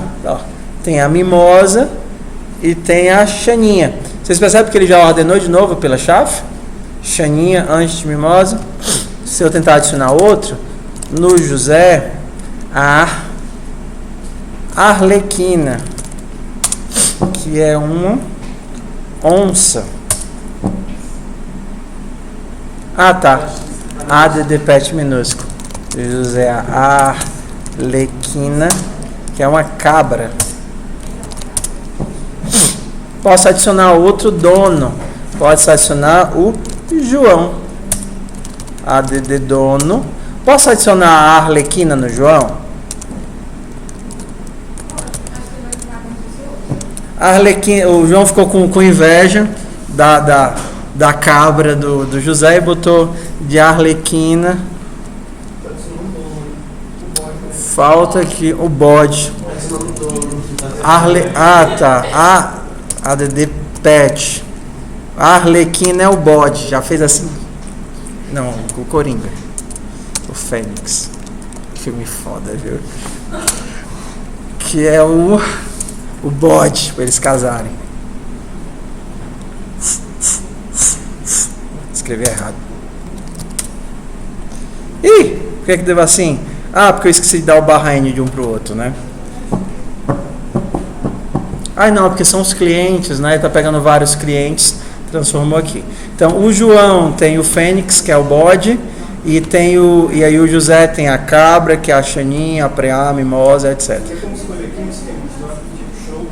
Tem a mimosa e tem a Xaninha. Vocês percebem que ele já ordenou de novo pela chave? Xaninha antes de mimosa. Se eu tentar adicionar outro, no José, a Arlequina, que é uma onça. Ah, tá. ADD Pet minúsculo. José, a Arlequina, que é uma cabra. Posso adicionar outro dono. Pode adicionar o João. ADD dono. Posso adicionar a Arlequina no João? A Arlequina, o João ficou com inveja da cabra do José e botou de Arlequina. Falta aqui o bode. Tá. ADD Pet. A Arlequina é o bode. Já fez assim? Não, o Coringa. O Fênix. Filme foda, viu? Que é o bode, para eles casarem. Escrevi errado. Ih, por que deu assim? Ah, porque eu esqueci de dar o barra N de um pro outro, né? Ah, não, porque são os clientes, né? Ele tá pegando vários clientes, transformou aqui. Então, o João tem o Fênix, que é o bode, e aí o José tem a cabra, que é a Xaninha, a preá, a mimosa, etc. Tem como escolher aqui um esquema, show.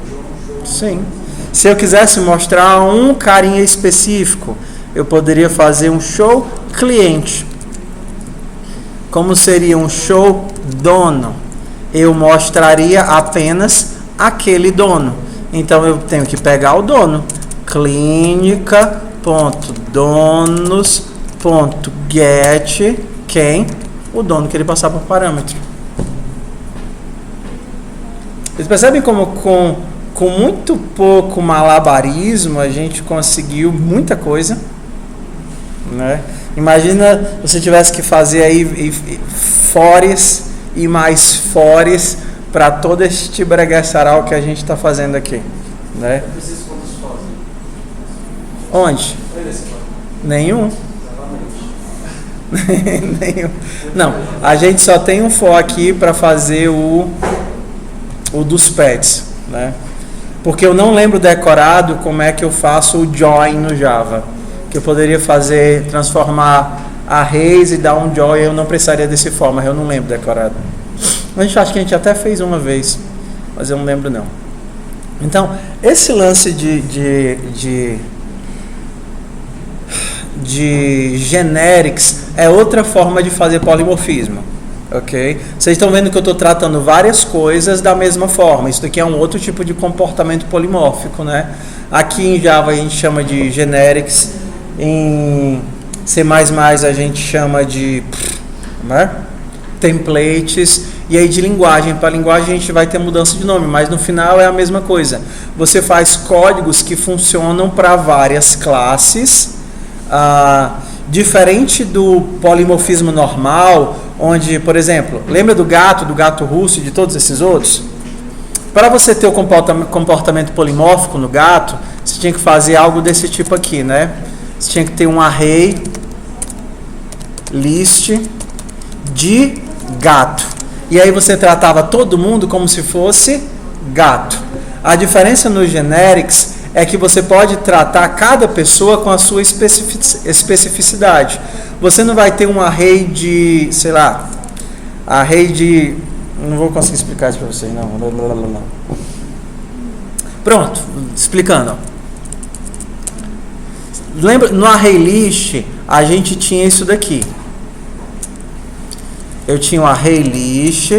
Sim. Se eu quisesse mostrar um carinha específico, eu poderia fazer um show cliente. Como seria um show dono? Eu mostraria apenas aquele dono. Então eu tenho que pegar o dono. Clínica.donos.get quem? O dono que ele passar por parâmetro. Vocês percebem como com muito pouco malabarismo a gente conseguiu muita coisa, né? Imagina você tivesse que fazer aí fores e mais fores para todo este bregaçaral que a gente está fazendo aqui, né? Onde? Nenhum. Nenhum. Não, a gente só tem um for aqui para fazer o dos pets, né? Porque eu não lembro decorado como é que eu faço o join no Java. Que eu poderia fazer, transformar arrays e dar um join, eu não precisaria desse for, mas eu não lembro decorado. Mas acho que a gente até fez uma vez, mas eu não lembro não. Então, esse lance de generics é outra forma de fazer polimorfismo, ok? Vocês estão vendo que eu estou tratando várias coisas da mesma forma. Isso daqui é um outro tipo de comportamento polimórfico, né? Aqui em Java a gente chama de generics, em C++ a gente chama de templates, e aí de linguagem para linguagem a gente vai ter mudança de nome, mas no final é a mesma coisa. Você faz códigos que funcionam para várias classes, Diferente do polimorfismo normal, onde, por exemplo, lembra do gato russo e de todos esses outros? Para você ter o comportamento polimórfico no gato, você tinha que fazer algo desse tipo aqui, né? Você tinha que ter um array list de gato. E aí você tratava todo mundo como se fosse gato. A diferença no generics é que você pode tratar cada pessoa com a sua especificidade. Você não vai ter um array de, sei lá, não vou conseguir explicar isso para vocês, não. Pronto, explicando. Lembra, no array list, a gente tinha isso daqui. Eu tinha um array list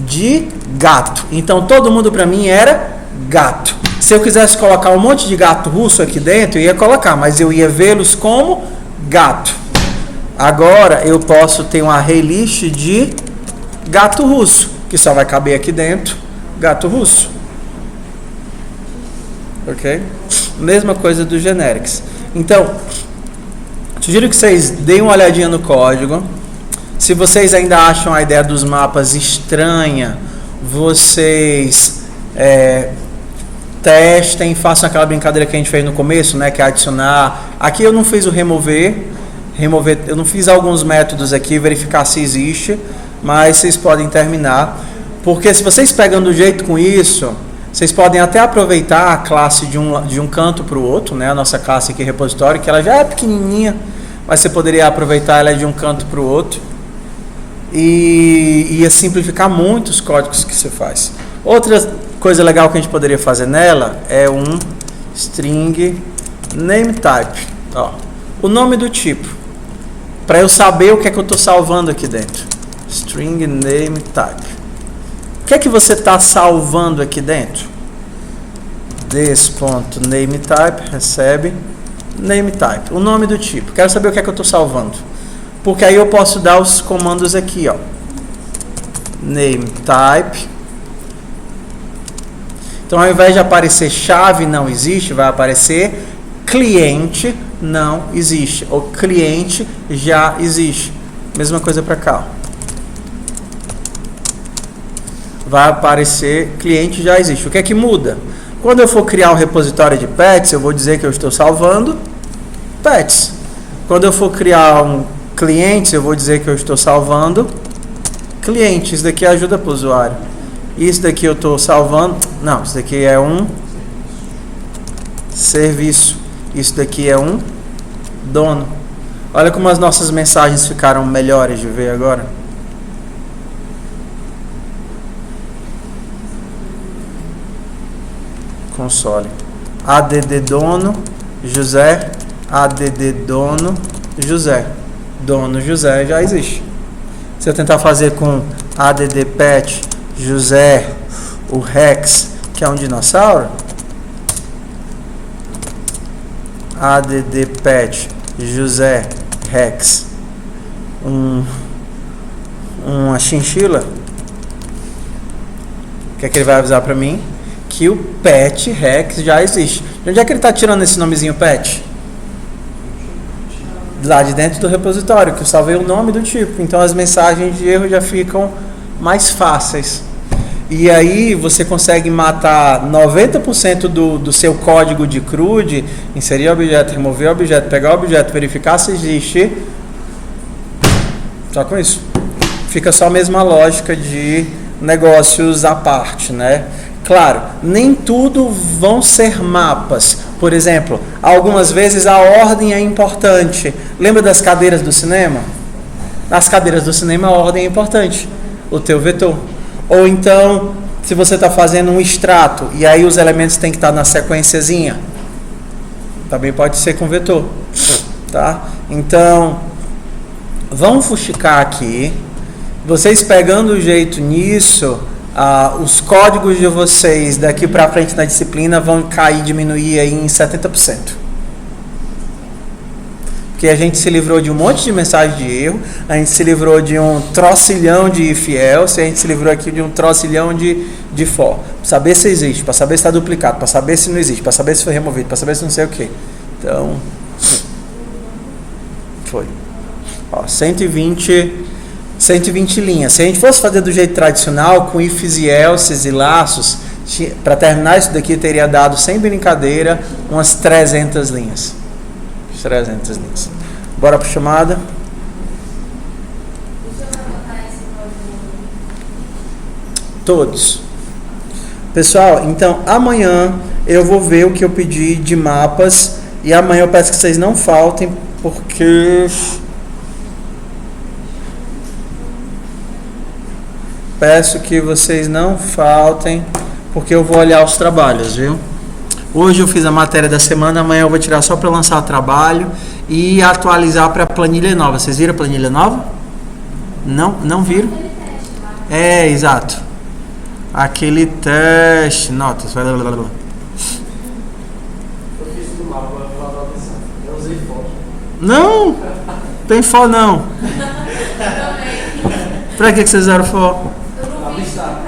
de gato. Então, todo mundo para mim era gato. Se eu quisesse colocar um monte de gato russo aqui dentro, eu ia colocar, mas eu ia vê-los como gato. Agora, eu posso ter um array list de gato russo, que só vai caber aqui dentro, gato russo. Ok? Mesma coisa do generics. Então, sugiro que vocês deem uma olhadinha no código. Se vocês ainda acham a ideia dos mapas estranha, vocês testem, façam aquela brincadeira que a gente fez no começo, né, que é adicionar. Aqui eu não fiz o remover, eu não fiz alguns métodos aqui, verificar se existe, mas vocês podem terminar, porque se vocês pegam do jeito com isso, vocês podem até aproveitar a classe de um canto para o outro, né, a nossa classe aqui repositório, que ela já é pequenininha, mas você poderia aproveitar ela de um canto para o outro, e ia simplificar muito os códigos que você faz. Outra coisa legal que a gente poderia fazer nela é um string name type. Ó, o nome do tipo, para eu saber o que é que eu estou salvando aqui dentro. String name type. O que é que você está salvando aqui dentro? This.nameType recebe name type, o nome do tipo. Quero saber o que é que eu estou salvando, porque aí eu posso dar os comandos aqui, ó. Name type. Então, ao invés de aparecer chave não existe, vai aparecer cliente não existe, ou cliente já existe. Mesma coisa para cá. Vai aparecer cliente já existe. O que é que muda? Quando eu for criar um repositório de pets, eu vou dizer que eu estou salvando pets. Quando eu for criar um cliente, eu vou dizer que eu estou salvando clientes. Isso daqui ajuda para o usuário. Isso daqui eu estou salvando. Não, isso daqui é um serviço. Isso daqui é um dono. Olha como as nossas mensagens ficaram melhores de ver agora. Console. ADD dono José. ADD dono José. Dono José já existe. Se eu tentar fazer com ADD pet José, o Rex, que é um dinossauro, ADD pet José Rex, uma chinchila, o que é que ele vai avisar para mim? Que o pet Rex já existe. De onde é que ele está tirando esse nomezinho pet? Lá de dentro do repositório, que eu salvei o nome do tipo. Então as mensagens de erro já ficam mais fáceis. E aí você consegue matar 90% do seu código de CRUD, inserir objeto, remover objeto, pegar objeto, verificar se existe. Só com isso. Fica só a mesma lógica de negócios à parte, né? Claro, nem tudo vão ser mapas. Por exemplo, algumas vezes a ordem é importante. Lembra das cadeiras do cinema? Nas cadeiras do cinema a ordem é importante. O teu vetor. Ou então, se você está fazendo um extrato e aí os elementos têm que estar na sequenciazinha, também pode ser com vetor, tá? Então, vamos fuxicar aqui. Vocês pegando o jeito nisso, os códigos de vocês daqui para frente na disciplina vão cair, diminuir aí em 70%. Porque a gente se livrou de um monte de mensagem de erro, a gente se livrou de um trocilhão de if else, a gente se livrou aqui de um trocilhão de for. Para saber se existe, para saber se está duplicado, para saber se não existe, para saber se foi removido, para saber se não sei o que. Então, Ó, 120 linhas. Se a gente fosse fazer do jeito tradicional, com ifs e elses e laços, para terminar isso daqui teria dado, sem brincadeira, umas 300 linhas. 300 linhas. Bora para chamada. Todos. Pessoal, então amanhã eu vou ver o que eu pedi de mapas e amanhã eu peço que vocês não faltem, porque eu vou olhar os trabalhos, viu? Hoje eu fiz a matéria da semana, amanhã eu vou tirar só para lançar o trabalho e atualizar para a planilha nova. Vocês viram a planilha nova? Não viram? É, exato. Aquele teste, notas. Eu fiz do mapa, eu usei foto. Não, tem foto não. Pra que vocês usaram foto? Pra listar.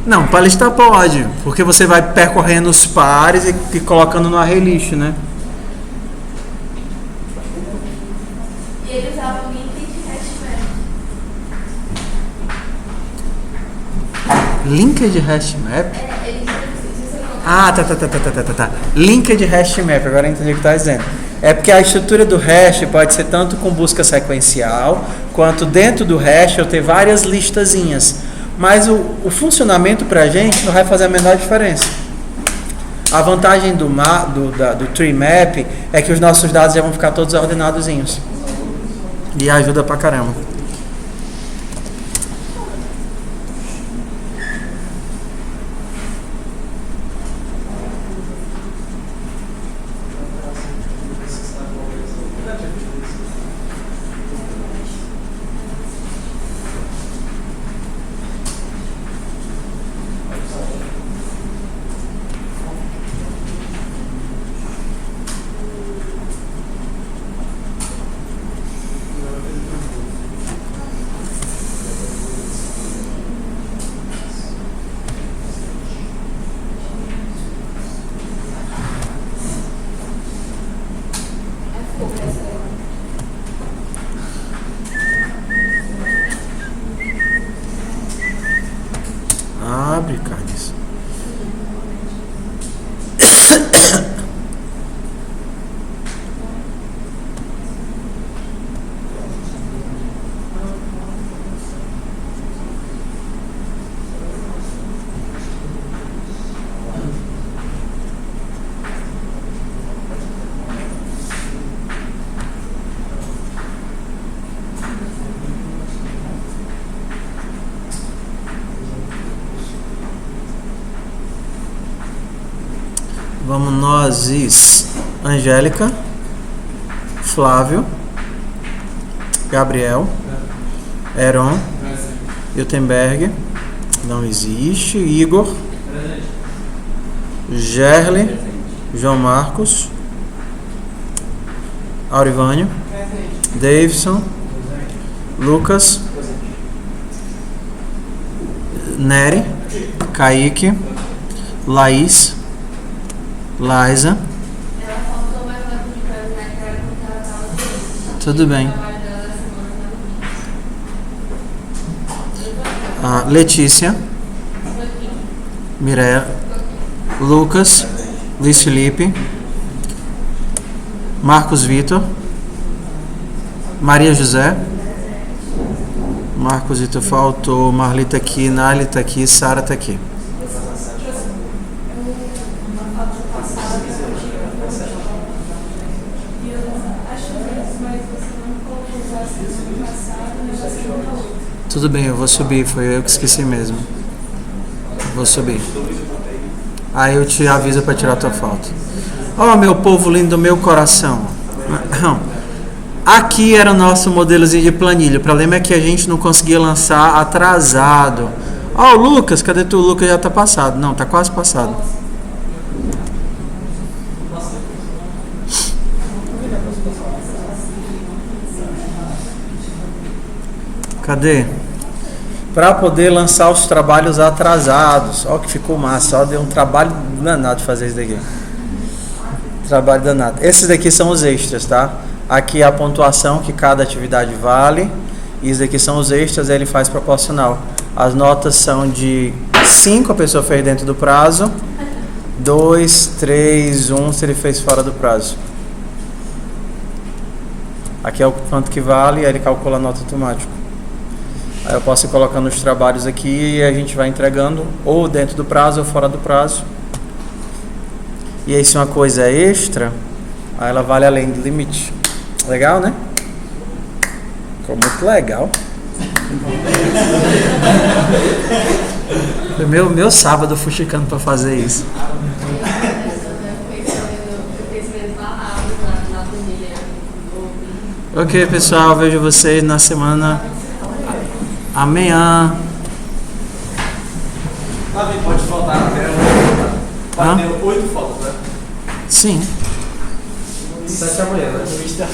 Não, para listar pode, porque você vai percorrendo os pares e colocando no array list, né? E ele usava o linked hashmap. Linked hashmap? Ele Ah, tá. Linked hashmap, agora eu entendi o que está dizendo. É porque a estrutura do hash pode ser tanto com busca sequencial, quanto dentro do hash eu ter várias listazinhas. Mas o funcionamento para a gente não vai fazer a menor diferença. A vantagem do tree map é que os nossos dados já vão ficar todos ordenadozinhos. E ajuda pra caramba. Abre, Carlos. Vamos nós, Angélica, Flávio, Gabriel, Heron, Hiltenberg, não existe, Igor, Gerle, João Marcos, Aurivânio, Davidson, Lucas, Nery, Kaique, Laís, Liza. Ela faltou mais uma coisa, né? Que era quando ela tava Tudo bem. trabalho dela da semana. Letícia, Mirella, Lucas, Luiz Felipe, Marcos Vitor, Maria José, Marcos Vitor faltou, Marli tá aqui, Nali tá aqui, Sara tá aqui. Tudo bem, eu vou subir, foi eu que esqueci mesmo. Vou subir. Aí eu te aviso para tirar tua foto. Ó, meu povo lindo do meu coração. Aqui era o nosso modelozinho de planilha. O problema é que a gente não conseguia lançar atrasado. Ó, o Lucas, cadê tu? O Lucas já tá passado. Não, tá quase passado. Cadê? Para poder lançar os trabalhos atrasados. Ó, que ficou massa. Ó, deu um trabalho danado de fazer isso daqui. Trabalho danado. Esses daqui são os extras, tá? Aqui é a pontuação que cada atividade vale. E esses daqui são os extras, ele faz proporcional. As notas são de 5, a pessoa fez dentro do prazo. 2, 3, 1 se ele fez fora do prazo. Aqui é o quanto que vale, aí ele calcula a nota automático. Aí eu posso ir colocando os trabalhos aqui e a gente vai entregando ou dentro do prazo ou fora do prazo. E aí se uma coisa é extra, aí ela vale além do limite. Legal, né? Ficou muito legal. Foi meu sábado fuxicando pra fazer isso. Ok, pessoal, vejo vocês na semana amanhã. Pode faltar até pode ter 8 faltas, né? Sim. 7 amanhã, né? A gente tá